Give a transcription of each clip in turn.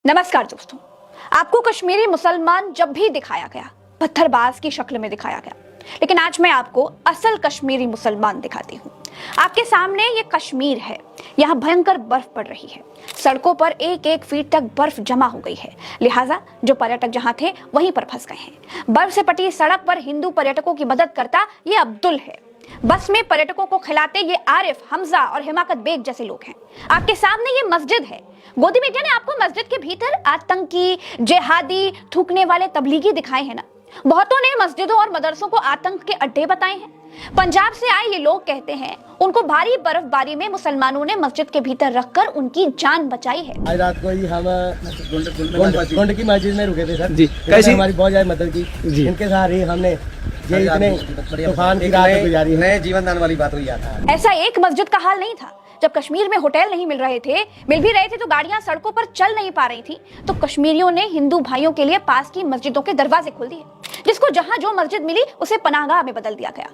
नमस्कार दोस्तों, आपको कश्मीरी मुसलमान जब भी दिखाया गया पत्थरबाज की शक्ल में दिखाया गया, लेकिन आज मैं आपको असल कश्मीरी मुसलमान दिखाती हूँ। आपके सामने ये कश्मीर है। यहाँ भयंकर बर्फ पड़ रही है, सड़कों पर एक एक फीट तक बर्फ जमा हो गई है, लिहाजा जो पर्यटक जहाँ थे वहीं पर फंस गए हैं। बर्फ से पटी सड़क पर हिंदू पर्यटकों की मदद करता ये अब्दुल है। बस में पर्यटकों को खिलाते ये आरिफ, हमजा और हिमाकत बेग जैसे लोग हैं। आपके सामने ये मस्जिद है। गोदी मीडिया ने आपको मस्जिद के भीतर आतंकी, जिहादी, थूकने वाले तबलीगी दिखाए हैं ना। बहुतों ने मस्जिदों और मदरसों को आतंक के अड्डे बताए हैं। पंजाब से आए ये लोग कहते हैं उनको भारी बर्फबारी में मुसलमानों ने मस्जिद के भीतर रखकर उनकी जान बचाई है। आज रात को ही हम गोंड की मस्जिद में रुके थे सर जी। कैसे हमारी बहुत ज्यादा मदद की जी। इनके साथ ही हमने ये इतने तूफान की रात गुजारी, नए जीवन दान वाली बात हुई था। ऐसा एक मस्जिद का हाल नहीं था। जब कश्मीर में होटल नहीं मिल रहे थे, मिल भी रहे थे तो गाड़ियां सड़कों पर चल नहीं पा रही थी, तो कश्मीरियों ने हिंदू भाइयों के लिए पास की मस्जिदों के दरवाजे खोल दिए। जिसको जहां जो मस्जिद मिली उसे पनाहगाह में बदल दिया गया।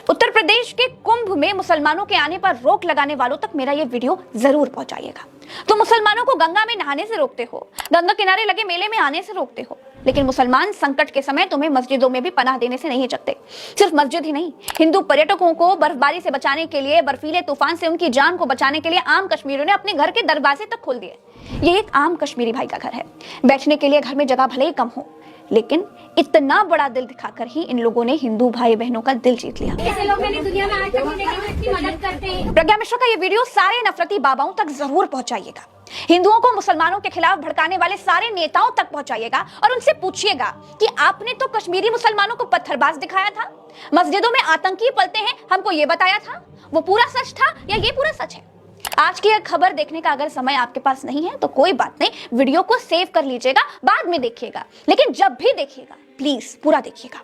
उत्तर प्रदेश के कुंभ में मुसलमानों के आने पर रोक लगाने वालों तक मेरा ये वीडियो जरूर पहुंचाइएगा। तो मुसलमानों को गंगा में नहाने से रोकते हो, गंगा किनारे लगे मेले में आने से रोकते हो, लेकिन मुसलमान संकट के समय तुम्हें मस्जिदों में भी पनाह देने से नहीं हिचकते। सिर्फ मस्जिद ही नहीं, हिंदू पर्यटकों को बर्फबारी से बचाने के लिए, बर्फीले तूफान से उनकी जान को बचाने के लिए आम कश्मीरियों ने अपने घर के दरवाजे तक खोल दिए। ये एक आम कश्मीरी भाई का घर है। बैठने के लिए घर में जगह भले ही कम हो, लेकिन इतना बड़ा दिल दिखाकर ही इन लोगों ने हिंदू भाई बहनों का दिल जीत लिया। ऐसे लोग मैंने दुनिया में आज तक नहीं देखे जो इसकी मदद करते हैं। प्रज्ञा मिश्रा का ये वीडियो सारे नफरती बाबाओं तक जरूर पहुंचाइएगा। हिंदुओं को मुसलमानों के खिलाफ भड़काने वाले सारे नेताओं तक पहुंचाइएगा और उनसे पूछिएगा कि आपने तो कश्मीरी मुसलमानों को पत्थरबाज दिखाया था, मस्जिदों में आतंकी पलते हैं, हमको ये बताया था, वो पूरा सच था या ये पूरा सच है? आज की खबर देखने का अगर समय आपके पास नहीं है तो कोई बात नहीं, वीडियो को सेव कर लीजिएगा, बाद में देखिएगा, लेकिन जब भी देखिएगा प्लीज पूरा देखिएगा।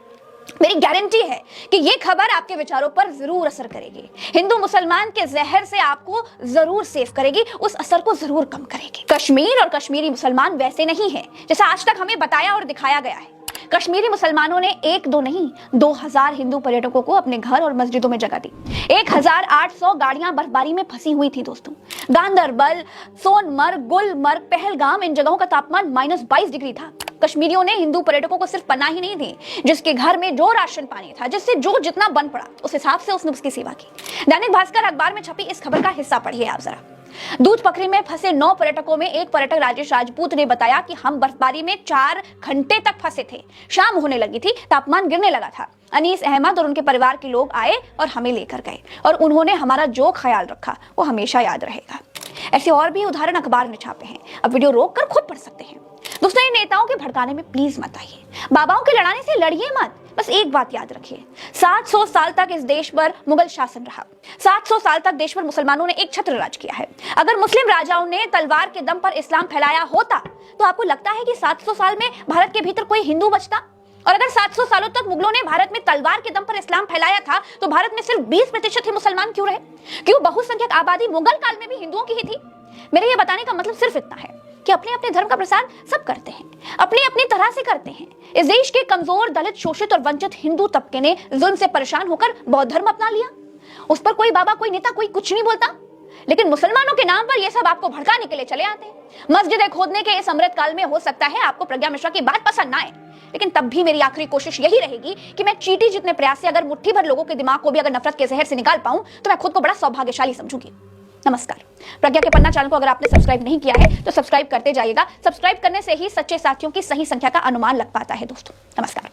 मेरी गारंटी है कि ये खबर आपके विचारों पर जरूर असर करेगी, हिंदू मुसलमान के जहर से आपको जरूर सेव करेगी, उस असर को जरूर कम करेगी। कश्मीर और कश्मीरी मुसलमान वैसे नहीं है जैसा आज तक हमें बताया और दिखाया गया है। कश्मीरी मुसलमानों ने एक दो नहीं 2000 हिंदू पर्यटकों को अपने घर और मस्जिदों में जगह दी। 1800 गाड़ियां बर्फबारी में फंसी हुई थी दोस्तों। गांदरबल, सोनमर्ग, गुलमर्ग, पहलगाम, इन जगहों का तापमान -22 डिग्री था। कश्मीरियों ने हिंदू पर्यटकों को सिर्फ पनाह ही नहीं दी, जिसके घर में जो राशन पानी था, जिससे जो जितना बन पड़ा उस हिसाब से उसने उसकी सेवा की। दैनिक भास्कर अखबार में छपी इस खबर का हिस्सा पढ़िए आप जरा। दूध पखरी में फंसे 9 पर्यटकों में एक पर्यटक राजेश राजपूत ने बताया कि हम बर्फबारी में 4 घंटे तक फंसे थे। शाम होने लगी थी, तापमान गिरने लगा था। अनीस अहमद और उनके परिवार के लोग आए और हमें लेकर गए, और उन्होंने हमारा जो ख्याल रखा वो हमेशा याद रहेगा। ऐसे और भी उदाहरण अखबार में छापे हैं, अब वीडियो रोक कर खुद पढ़ सकते हैं। दोस्तों, इन नेताओं के भड़काने में प्लीज मत आइए। बाबाओं के लड़ाने से लड़िए मत। बस एक बात याद रखिए, 700 साल तक इस देश पर मुगल शासन रहा। 700 साल तक देश पर मुसलमानों ने एक छत्र राज किया है। अगर मुस्लिम राजाओं ने तलवार के दम पर इस्लाम फैलाया होता तो आपको लगता है कि 700 साल में भारत के भीतर कोई हिंदू बचता? और अगर 700 सालों तक मुगलों ने भारत में तलवार के दम पर इस्लाम फैलाया था तो भारत में सिर्फ 20% ही मुसलमान क्यों रहे? क्यों बहुसंख्यक आबादी मुगल काल में भी हिंदुओं की ही थी? मेरे ये बताने का मतलब सिर्फ इतना है कि अपने अपने धर्म का प्रसार सब करते हैं, अपनी अपनी तरह से करते हैं। इस देश के कमजोर, दलित, शोषित और वंचित हिंदू तबके ने जुल्म से परेशान होकर बौद्ध धर्म अपना लिया। उस पर कोई बाबा, कोई नेता, कोई कुछ नहीं बोलता, लेकिन मुसलमानों के नाम पर ये सब आपको भड़काने के लिए चले आते हैं। मस्जिदें खोदने के इस अमृत काल में हो सकता है आपको प्रज्ञा मिश्रा की बात पसंद ना आए, लेकिन तब भी मेरी आखिरी कोशिश यही रहेगी कि मैं चींटी जितने प्रयास से अगर मुट्ठी भर लोगों के दिमाग को भी अगर नफरत के जहर से निकाल पाऊं तो मैं खुद को बड़ा सौभाग्यशाली समझूंगी। नमस्कार। प्रज्ञा के पन्ना चैनल को अगर आपने सब्सक्राइब नहीं किया है तो सब्सक्राइब करते जाइएगा। सब्सक्राइब करने से ही सच्चे साथियों की सही संख्या का अनुमान लग पाता है दोस्तों। नमस्कार।